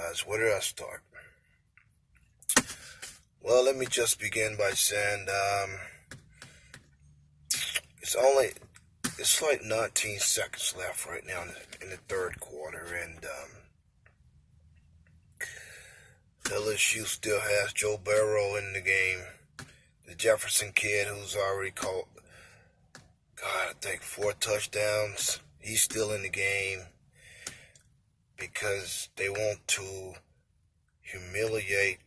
guys. Where did I start? Well, let me just begin by saying it's like 19 seconds left right now in the third quarter, and LSU still has Joe Burrow in the game. The Jefferson kid who's already caught, I think 4 touchdowns. He's still in the game because they want to humiliate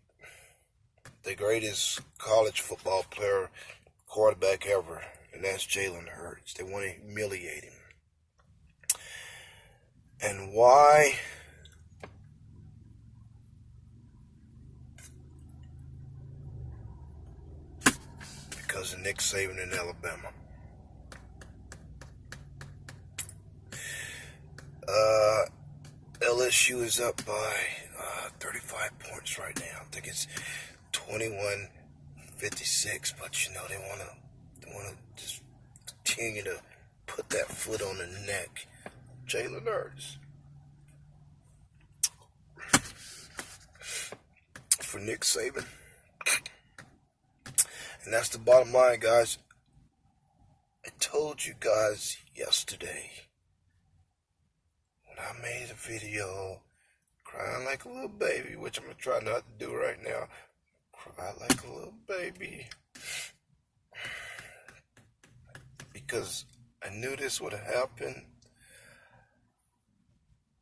the greatest college football player, quarterback ever, and that's Jalen Hurts. They want to humiliate him. And why? Because of Nick Saban in Alabama. LSU is up by 35 points right now. I think it's 21-56, but they want to just continue to put that foot on the neck. Jalen Hurts. For Nick Saban. And that's the bottom line, guys. I told you guys yesterday when I made a video crying like a little baby, which I'm going to try not to do right now. Cry like a little baby. Because I knew this would happen.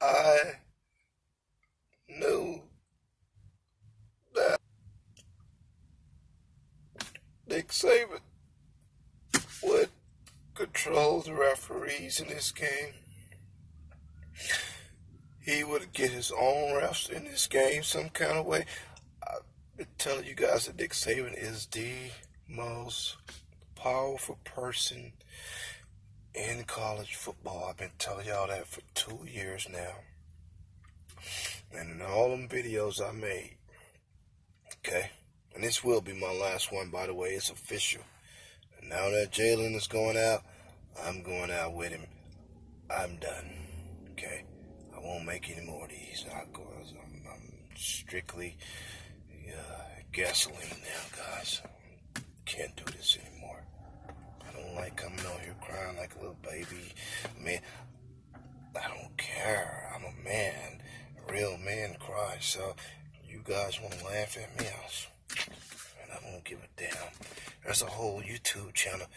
I knew that Nick Saban would control the referees in this game. He would get his own refs in this game some kind of way. I've been telling you guys that Nick Saban is the most powerful person in college football. I've been telling y'all that for 2 years now. And in all them videos I made, okay, and this will be my last one, by the way, it's official. And now that Jalen is going out, I'm going out with him. I'm done, okay? I won't make any more of these. I'm strictly gasoline now, guys. Can't do this anymore. I don't like coming on here crying like a little baby. Man, I don't care. I'm a man. A real man cries. So you guys want to laugh at me, and I don't give a damn. There's a whole YouTube channel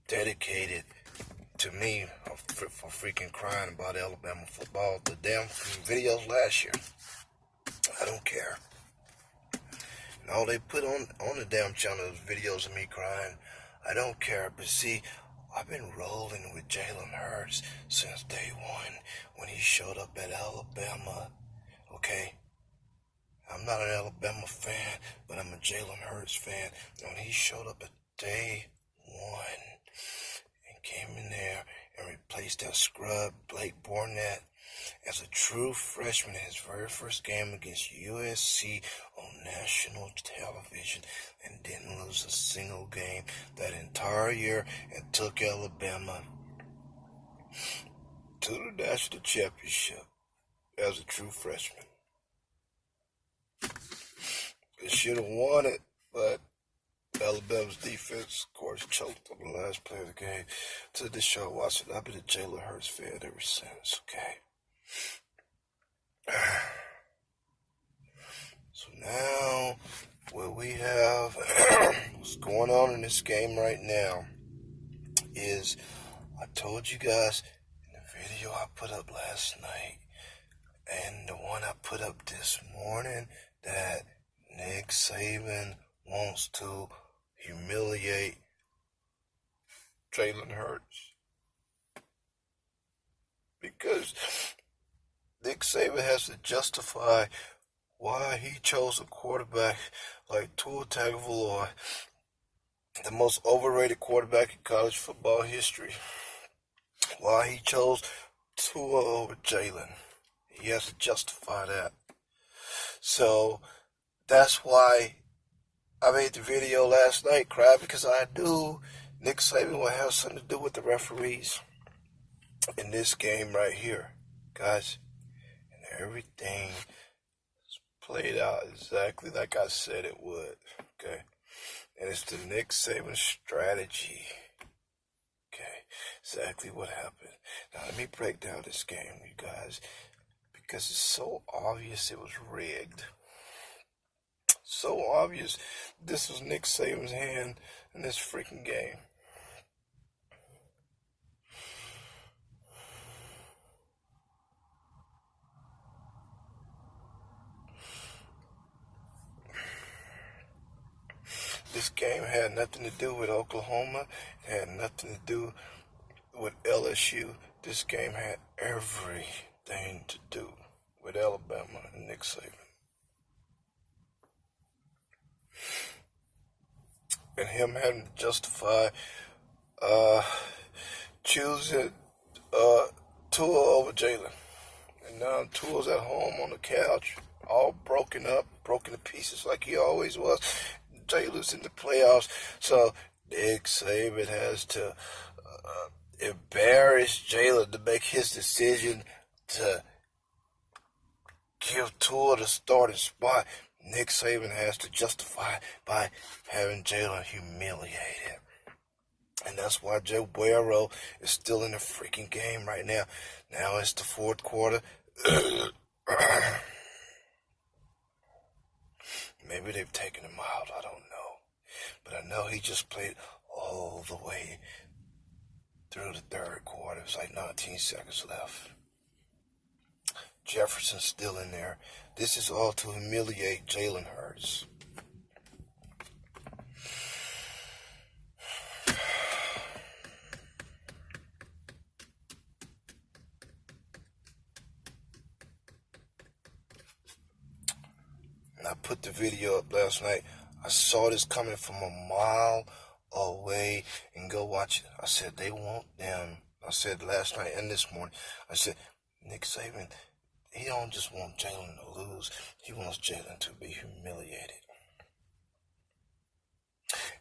dedicated to me for freaking crying about Alabama football. The damn videos last year. I don't care. And all they put on the damn channel is videos of me crying. I don't care. But see, I've been rolling with Jalen Hurts since day one when he showed up at Alabama. Okay? I'm not an Alabama fan, but I'm a Jalen Hurts fan. When he showed up at day one and came in there and replaced that scrub, Blake Bornett, as a true freshman in his very first game against USC on national television and didn't lose a single game that entire year and took Alabama to the national championship as a true freshman. They should have won it, but Alabama's defense, of course, choked on the last play of the game. To this show, watch it. I've been a Jalen Hurts fan ever since, okay? So now, what we have, what's going on in this game right now is, I told you guys in the video I put up last night and the one I put up this morning that Nick Saban wants to humiliate Jalen Hurts. Because Nick Saban has to justify why he chose a quarterback like Tua Tagovailoa, the most overrated quarterback in college football history. Why he chose Tua over Jalen. He has to justify that. So that's why I made the video last night, Cry, because I knew Nick Saban will have something to do with the referees in this game right here, guys. And everything played out exactly like I said it would. Okay. And it's the Nick Saban strategy. Okay. Exactly what happened. Now let me break down this game, you guys, because it's so obvious it was rigged. So obvious this was Nick Saban's hand in this freaking game. This game had nothing to do with Oklahoma. It had nothing to do with LSU. This game had everything to do with Alabama and Nick Saban. And him having to justify choosing Tua over Jalen. And now Tua's at home on the couch, all broken up, broken to pieces like he always was. Jalen's in the playoffs, so Nick Saban has to embarrass Jalen to make his decision to give Tua the starting spot. Nick Saban has to justify by having Jalen humiliated. And that's why Joe Burrow is still in the freaking game right now. Now it's the fourth quarter. Maybe they've taken him out. I don't know. But I know he just played all the way through the third quarter. It was like 19 seconds left. Jefferson's still in there. This is all to humiliate Jalen Hurts. And I put the video up last night. I saw this coming from a mile away, and go watch it. I said, they want them. I said last night and this morning, I said, Nick Saban, he don't just want Jalen to lose. He wants Jalen to be humiliated.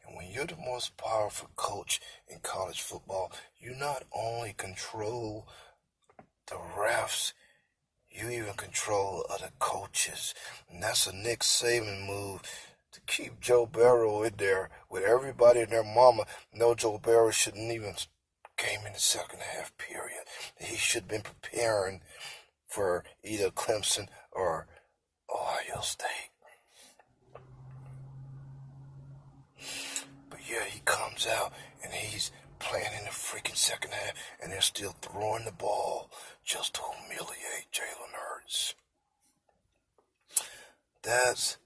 And when you're the most powerful coach in college football, you not only control the refs, you even control other coaches. And that's a Nick Saban move to keep Joe Burrow in there with everybody and their mama. No, Joe Burrow shouldn't even came in the second half period. He should have been preparing for either Clemson or Ohio State. But yeah, he comes out and he's playing in the freaking second half, and they're still throwing the ball just to humiliate Jalen Hurts. That's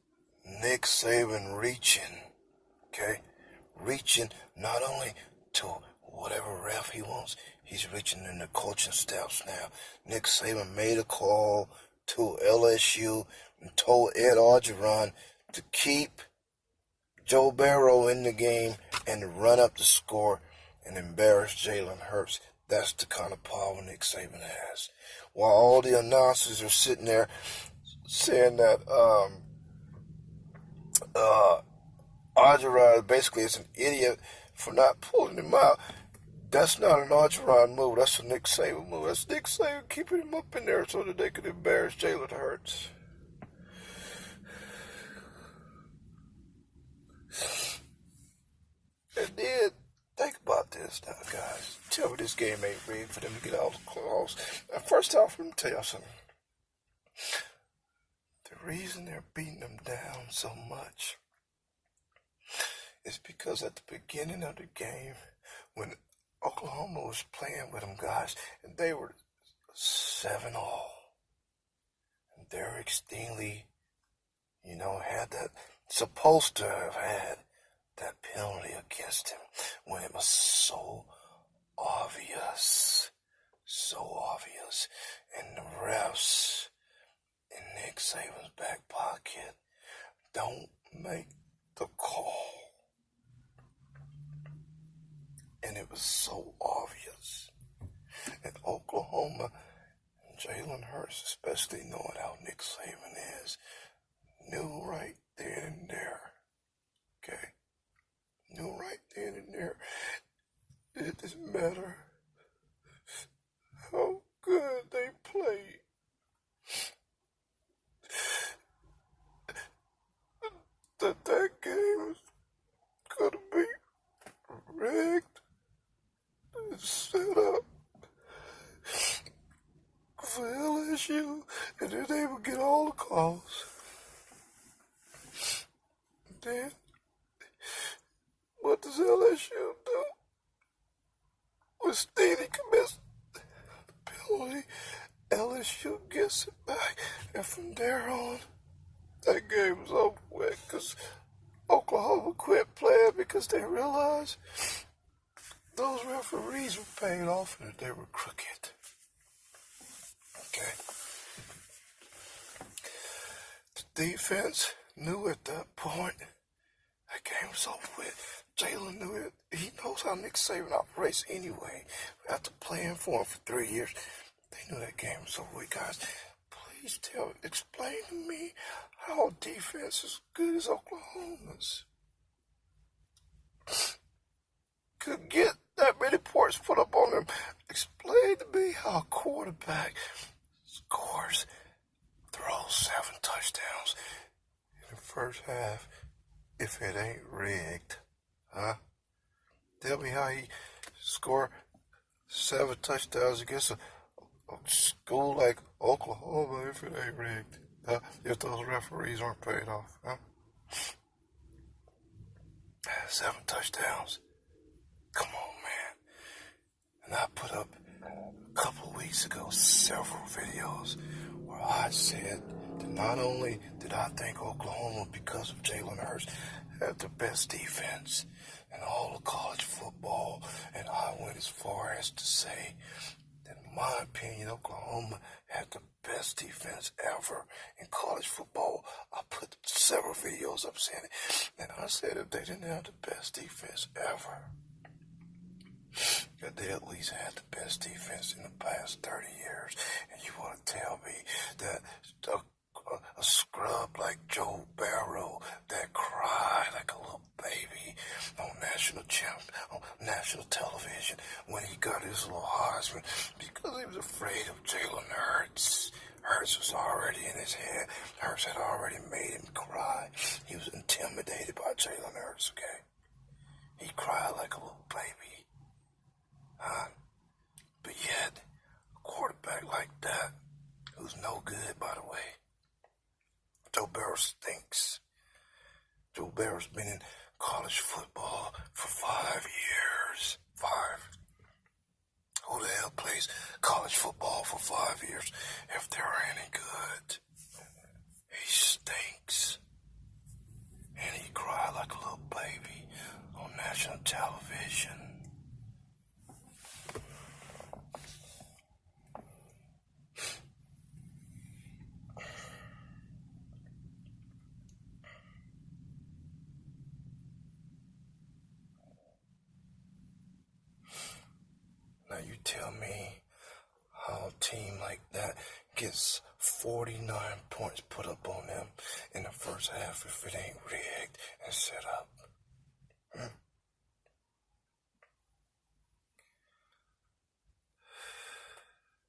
Nick Saban reaching, okay? Reaching not only to whatever ref he wants, he's reaching in the coaching staffs now. Nick Saban made a call to LSU and told Ed Orgeron to keep Joe Burrow in the game and to run up the score and embarrass Jalen Hurts. That's the kind of power Nick Saban has. While all the announcers are sitting there saying that Orgeron basically is an idiot for not pulling him out. That's not an Orgeron move. That's a Nick Saban move. That's Nick Saban keeping him up in there so that they could embarrass Jalen Hurts. And then, think about this now, guys. Tell me this game ain't rigged for them to get all the calls. First off, let me tell y'all something. The reason they're beating them down so much is because at the beginning of the game, when Oklahoma was playing with them guys, and they were 7-0, and Derek Stingley, had that, supposed to have had that penalty against him when it was so obvious, and the refs in Nick Saban's back pocket don't make the call. And it was so obvious. And Oklahoma, and Jalen Hurts, especially knowing how Nick Saban is, knew right then and there. Okay? Knew right then and there. It doesn't matter how good they played. that game could have been rigged and set up for LSU, and then they would get all the calls. Then, what does LSU do? When Steedy commits the penalty, LSU gets it back, and from there on, that game was over with because Oklahoma quit playing because they realized those referees were paid off and that they were crooked. Okay. The defense knew at that point that game was over with. Jalen knew it. He knows how Nick Saban operates anyway. After playing for him for 3 years, they knew that game was over with, guys. Please explain to me how a defense as good as Oklahoma's could get that many points put up on them. Explain to me how a quarterback scores, throws 7 touchdowns in the first half if it ain't rigged. Huh? Tell me how he scored 7 touchdowns against a school like Oklahoma if it ain't rigged. If those referees aren't paid off. Huh? 7 touchdowns. Come on, man. And I put up a couple of weeks ago several videos where I said that not only did I think Oklahoma, because of Jalen Hurts, had the best defense in all of college football, and I went as far as to say that in my opinion, Oklahoma had the best defense ever in college football. I put several videos up saying it, and I said if they didn't have the best defense ever, that they at least had the best defense in the past 30 years. And you want to tell me that a scrub like Joe Barrow that cried like a little baby on national television when he got his little Heisman because he was afraid of Jalen Hurts. Hurts was already in his head. Hurts had already made him cry. He was intimidated by Jalen Hurts, okay? He cried like a little baby. But yet, a quarterback like that, who's no good, by the way, Joe Barrow stinks. Joe Barrow's been in college football for 5 years. 5. Who the hell plays college football for 5 years if they're any good? He stinks. And he cried like a little baby on national television. Now you tell me how a team like that gets 49 points put up on them in the first half if it ain't rigged and set up.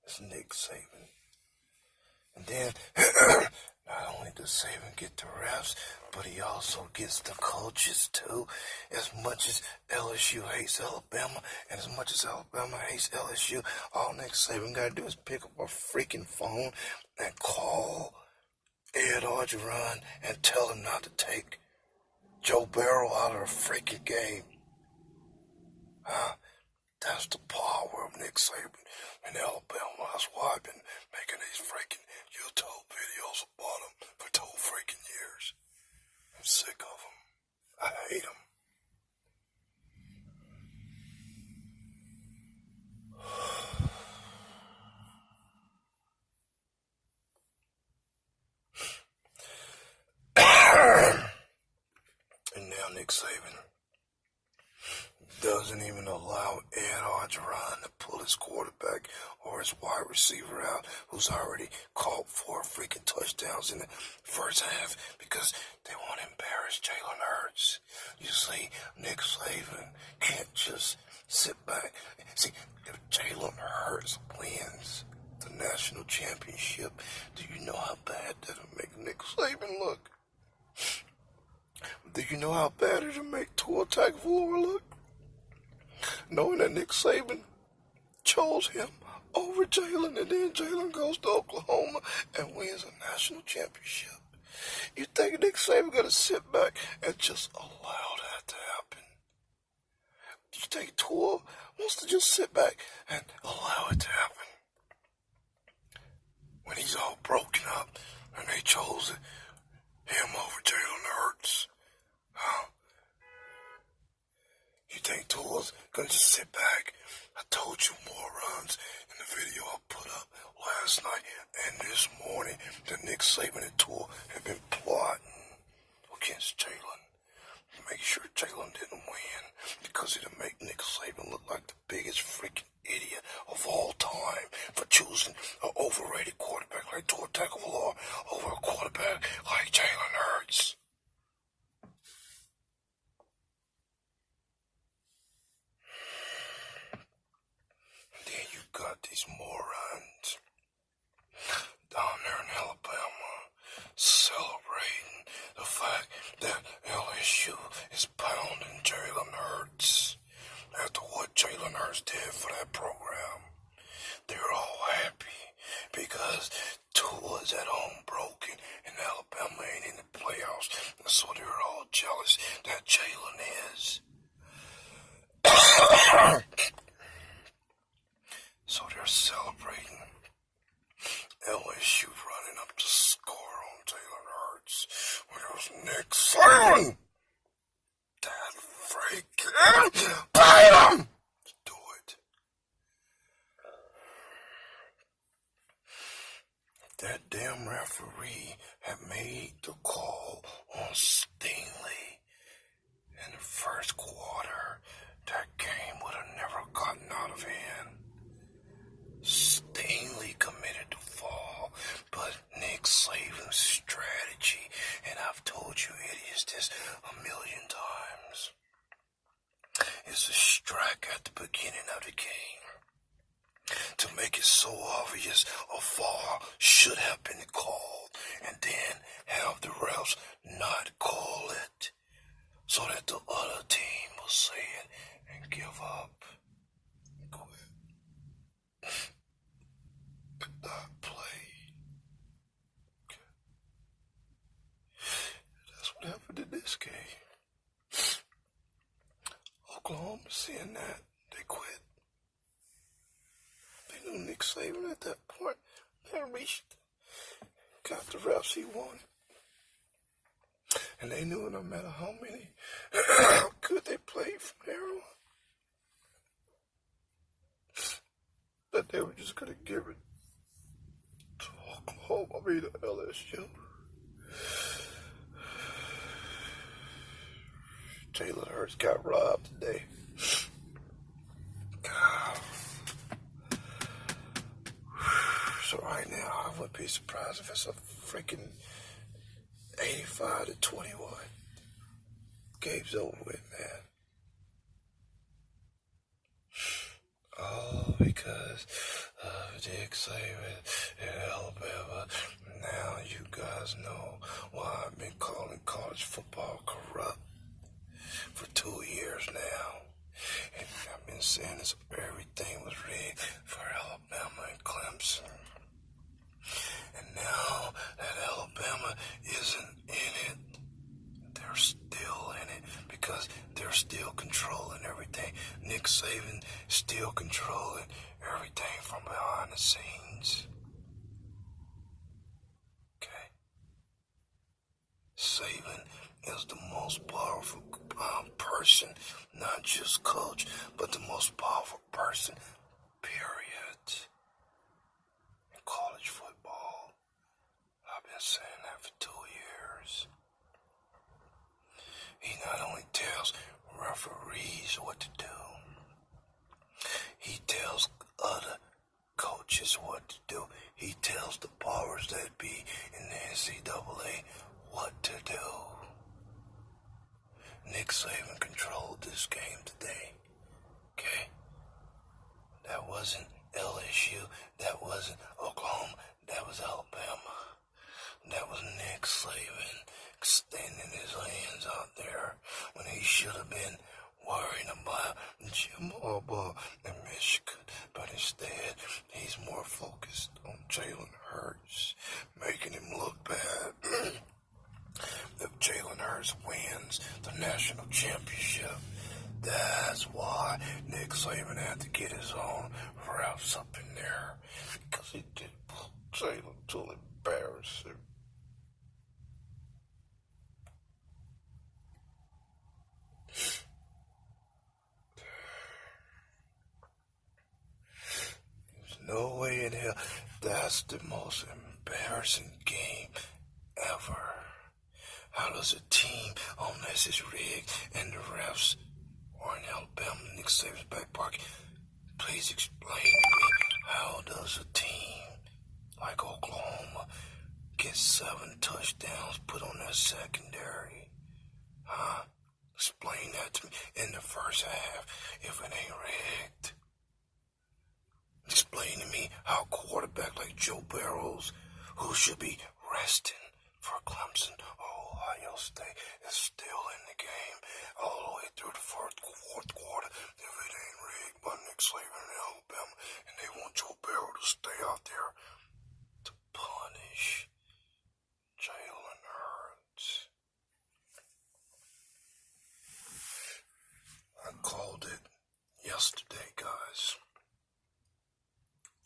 It's Nick Saban. And then, not only does Saban get the refs, but he also gets the coaches too. As much as LSU hates Alabama, and as much as Alabama hates LSU, all Nick Saban got to do is pick up a freaking phone and call Ed Orgeron and tell him not to take Joe Barrow out of the freaking game. That's the power of Nick Saban in Alabama. That's why I've been making these freaking YouTube videos about him for 2 freaking years. I'm sick of him. I hate him. And now Nick Saban doesn't even allow Ed Orgeron to pull his quarterback or his wide receiver out, who's already caught 4 freaking touchdowns in the first half because they want to embarrass Jalen Hurts. You see, Nick Saban can't just sit back. See, if Jalen Hurts wins the national championship, do you know how bad that'll make Nick Saban look? Do you know how bad it'll make Tua Tagovailoa look? Knowing that Nick Saban chose him over Jalen, and then Jalen goes to Oklahoma and wins a national championship. You think Nick Saban gonna sit back and just allow that to happen? You think Tua wants to just sit back and allow it to happen? When he's all broken up and they chose him over Jalen Hurts, huh? You think Tua's gonna just sit back? I told you more runs in the video I put up last night and this morning that Nick Saban and Tua have been plotting against Jalen. Make sure Jalen didn't win because it'll make Nick Saban look like the biggest freaking idiot of all time for choosing an overrated quarterback like Tua Tagovailoa over a quarterback like Jalen Hurts. Then you got these morons down there in Alabama celebrating the fact that LSU is pounding Jalen Hurts after what Jalen Hurts did for that program. They're all happy because Tua's at home broken and Alabama ain't in the playoffs, and so they're all jealous that Jalen is. So they're celebrating LSU running up to score on Jalen Hurts when it was Nick Saban. That freaking bite him! Do it. That damn referee had made the call on Stingley in the first quarter. That game would have never gotten out of hand. Stingley committed the fall, but Nick Saban's strategy, and I've told you idiots this a million times, is to strike at the beginning of the game to make it so obvious a fall should have been called, and then have the refs not call it so that the other team will say it and give up. Quit. Not play. That's what happened in this game. Oklahoma seeing that, they quit. They knew Nick Saban at that point. They reached, got the refs he wanted. And they knew no matter how good they played from there on, that they were just going to give it to Oklahoma, to LSU. Jalen Hurts got robbed today. So right now, I wouldn't be surprised if it's a freaking 85-21. Game's over with, man. All because of Nick Saban in Alabama. Now you guys know why I've been calling college football corrupt for 2 years now. And I've been saying this, everything was rigged for Alabama and Clemson. And now that Alabama isn't in it, they're still in it because they're still controlling everything. Nick Saban is still controlling everything from behind the scenes. Okay? Saban is the most powerful person, not just coach, but the most powerful person, period, in college football. I've been saying that for 2 years. He not only tells referees what to do, he tells other coaches what to do. He tells the powers that be in the NCAA what to do. Nick Saban controlled this game today. Okay? That wasn't LSU. That wasn't Oklahoma. That was Alabama. That was Nick Saban extending his hands out there when he should have been worrying about Jim Harbaugh in Michigan, but instead he's more focused on Jalen Hurts, making him look bad. If Jalen Hurts wins the national championship, that's why Nick Saban had to get his own refs up in there, because he did Jalen to embarrass him. There's no way in hell. That's the most embarrassing game ever. How does a team, unless it's rigged and the refs are in Alabama, Nick Saban's back pocket, please explain to me, how does a team like Oklahoma get 7 touchdowns put on their secondary? Huh? Explain that to me in the first half if it ain't rigged. Explain to me how a quarterback like Joe Burrows, who should be resting for Clemson or Ohio State, is still in the game all the way through the fourth quarter if it ain't rigged by Nick Saban in Alabama, and they want Joe Burrow to stay out there to punish Jalen Hurts. I called it yesterday, guys.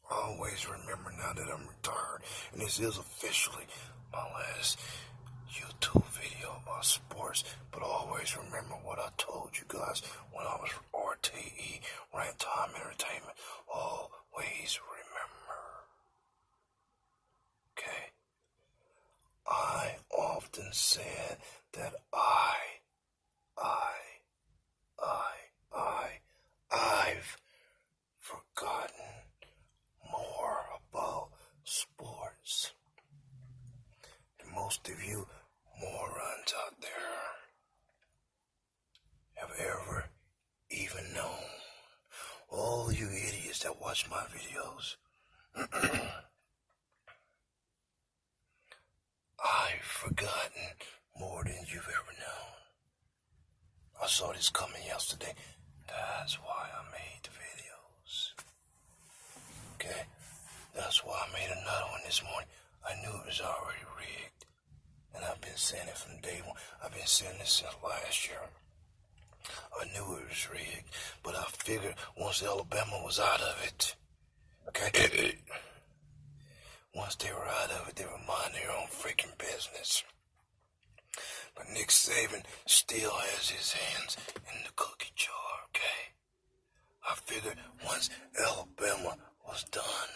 I always remember now that I'm retired, and this is officially my last YouTube video about sports, but always remember what I told you guys when I was RTE, Rant Time Entertainment. Always remember. Okay? I often said that I've forgotten more about sports. And most of you morons out there have ever even known. All you idiots that watch my videos. I've forgotten more than you've ever known. I saw this coming yesterday. That's why I made the videos. Okay? That's why I made another one this morning. I knew it was already rigged. And I've been saying it from day one. I've been saying this since last year. I knew it was rigged, but I figured once Alabama was out of it, okay? Once they were out of it, they would mind their own freaking business. But Nick Saban still has his hands in the cookie jar, okay? I figured once Alabama was done,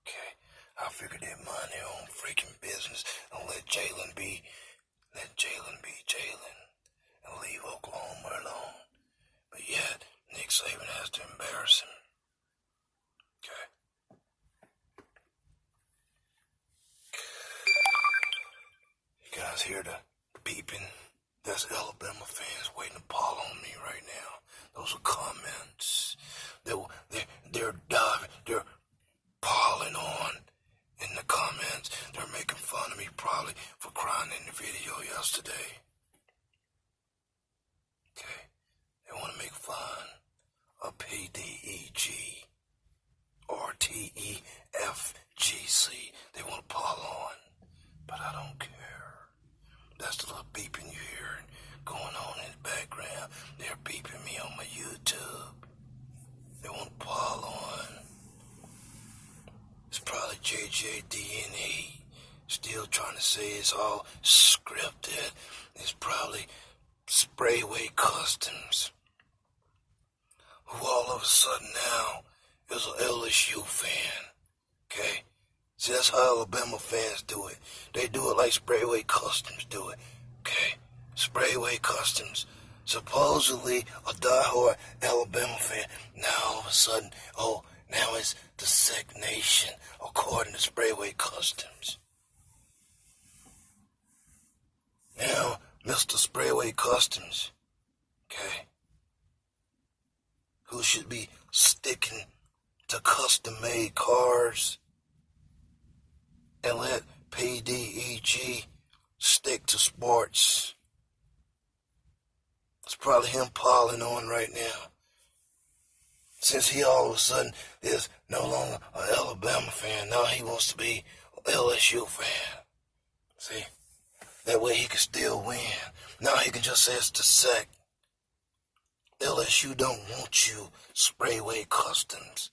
okay, I figured they'd mind their own freaking business and let Jalen be Jalen, and leave Oklahoma alone. But yet, Nick Saban has to embarrass him, okay? You guys hear the beeping? That's Alabama fans waiting to pile on me right now. Those are comments. They're diving. They're piling on in the comments. They're making fun of me probably for crying in the video yesterday. Okay? They want to make fun of PDEG or TEFGC. They want to pile on. But I don't care. That's the little beeping you hear going on in the background. They're beeping me on my YouTube. They want to pile on. It's probably JJDNE still trying to say it's all scripted. It's probably Sprayway Customs, who all of a sudden now is an LSU fan. Okay? See, that's how Alabama fans do it. They do it like Sprayway Customs do it. Okay? Sprayway Customs, supposedly a diehard Alabama fan. Now all of a sudden, now it's the Sec Nation, according to Sprayway Customs. Now, Mr. Sprayway Customs, okay, who should be sticking to custom-made cars and let PDEG stick to sports. It's probably him piling on right now. Since he all of a sudden is no longer an Alabama fan, now he wants to be an LSU fan. See? That way he can still win. Now he can just say it's the sec. LSU don't want you, Sprayway Customs.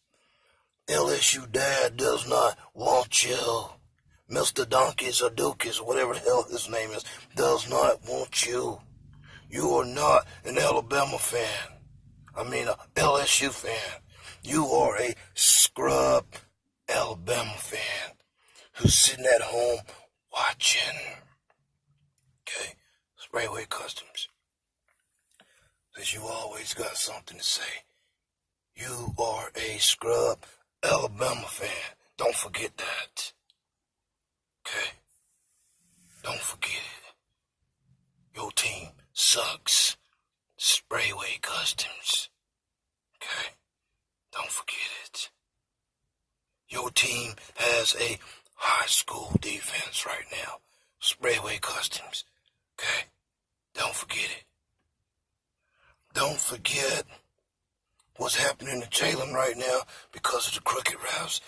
LSU dad does not want you. Mr. Donkeys or Dookies, or whatever the hell his name is, does not want you. You are not an Alabama fan. I mean, a LSU fan. You are a scrub Alabama fan who's sitting at home watching. Okay, Sprayway Customs. Because you always got something to say. You are a scrub Alabama fan. Don't forget that. Okay? Don't forget it. Your team sucks. Sprayway Customs. Okay? Don't forget it. Your team has a high school defense right now. Sprayway Customs. Okay? Don't forget it. Don't forget what's happening to Jalen right now because of the crooked refs.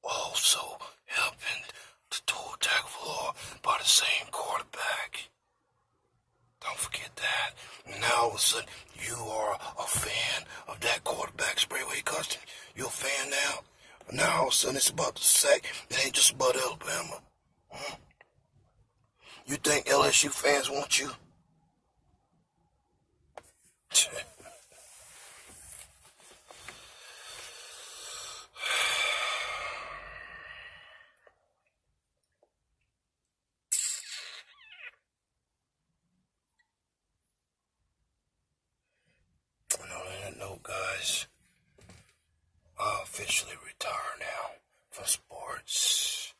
Also helping to tour tackle for law by the same quarterback. Don't forget that. Now all of a sudden, you are a fan of that quarterback, Sprayway Custom. You're a fan now. Now all of a sudden, it's about the sack. It ain't just about Alabama. You think LSU fans want you? No, guys, I officially retire now from sports.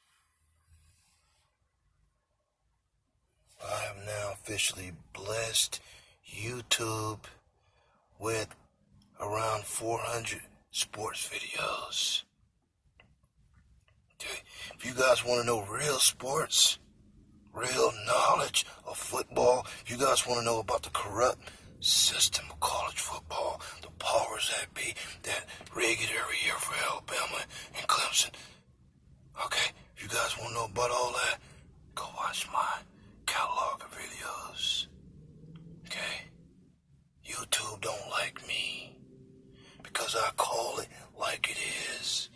I have now officially blessed YouTube with around 400 sports videos. Okay, if you guys want to know real sports, real knowledge of football, if you guys want to know about the corrupt system of college football, the powers that be that rig it every year for Alabama and Clemson. Okay, if you guys want to know about all that, go watch my catalog of videos. Okay? YouTube don't like me because I call it like it is.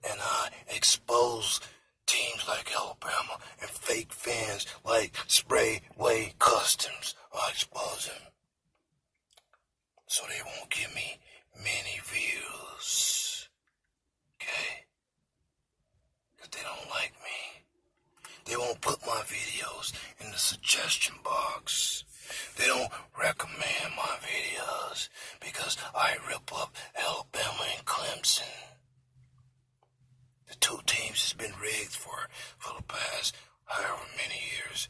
And I expose teams like Alabama and fake fans like Sprayway Customs. I expose them. So they won't give me many views. Okay? Because they don't like me. They won't put my videos in the suggestion box. They don't recommend my videos because I rip up Alabama and Clemson. The two teams has been rigged for the past however many years.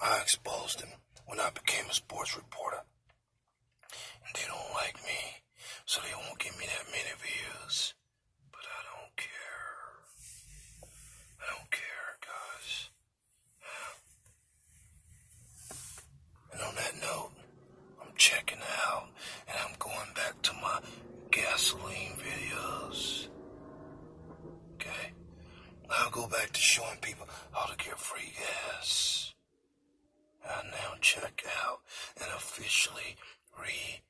I exposed them when I became a sports reporter. And they don't like me, so they won't give me that many views. But I don't care. I don't care, guys. And on that note, I'm checking out, and I'm going back to my gasoline videos. Okay? I'll go back to showing people how to get free gas. I now check out and officially retire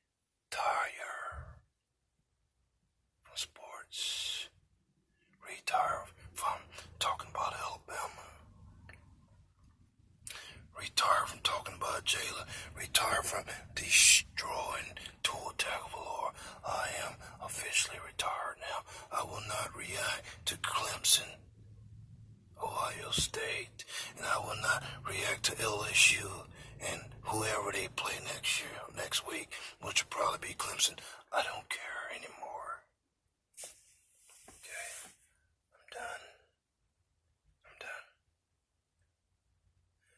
from sports. Retire from talking about Alabama. Retire from talking about Jalen. Retire from destroying Tua Tagovailoa. I am officially retired now. I will not react to Clemson, Ohio State, and I will not react to LSU and whoever they play next week, which will probably be Clemson. I don't care anymore. Okay, I'm done.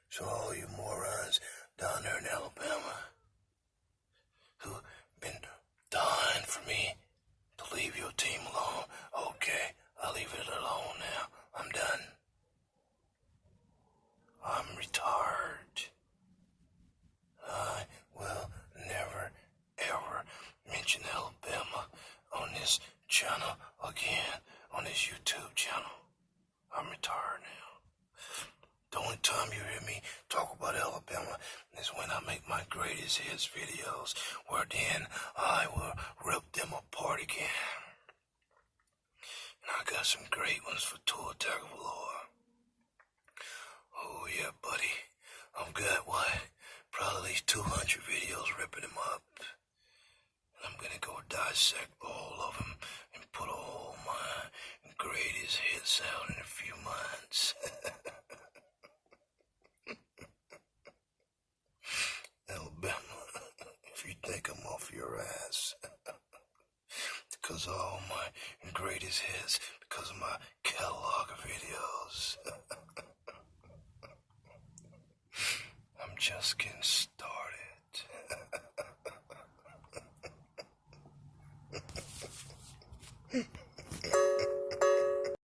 So all you morons down there in Alabama who've been dying for me to leave your team alone, okay, I'll leave it alone now. I'm done. I'm retired. I make my greatest hits videos, where then I will rip them apart again. And I got some great ones for Tour Attack of Lore. Oh yeah, buddy. I've got, probably at least 200 videos ripping them up. And I'm gonna go dissect all of them and put all my greatest hits out in a few months. Alabama, if you think I'm off your ass, because of all my greatest hits, because of my catalog of videos. I'm just getting started.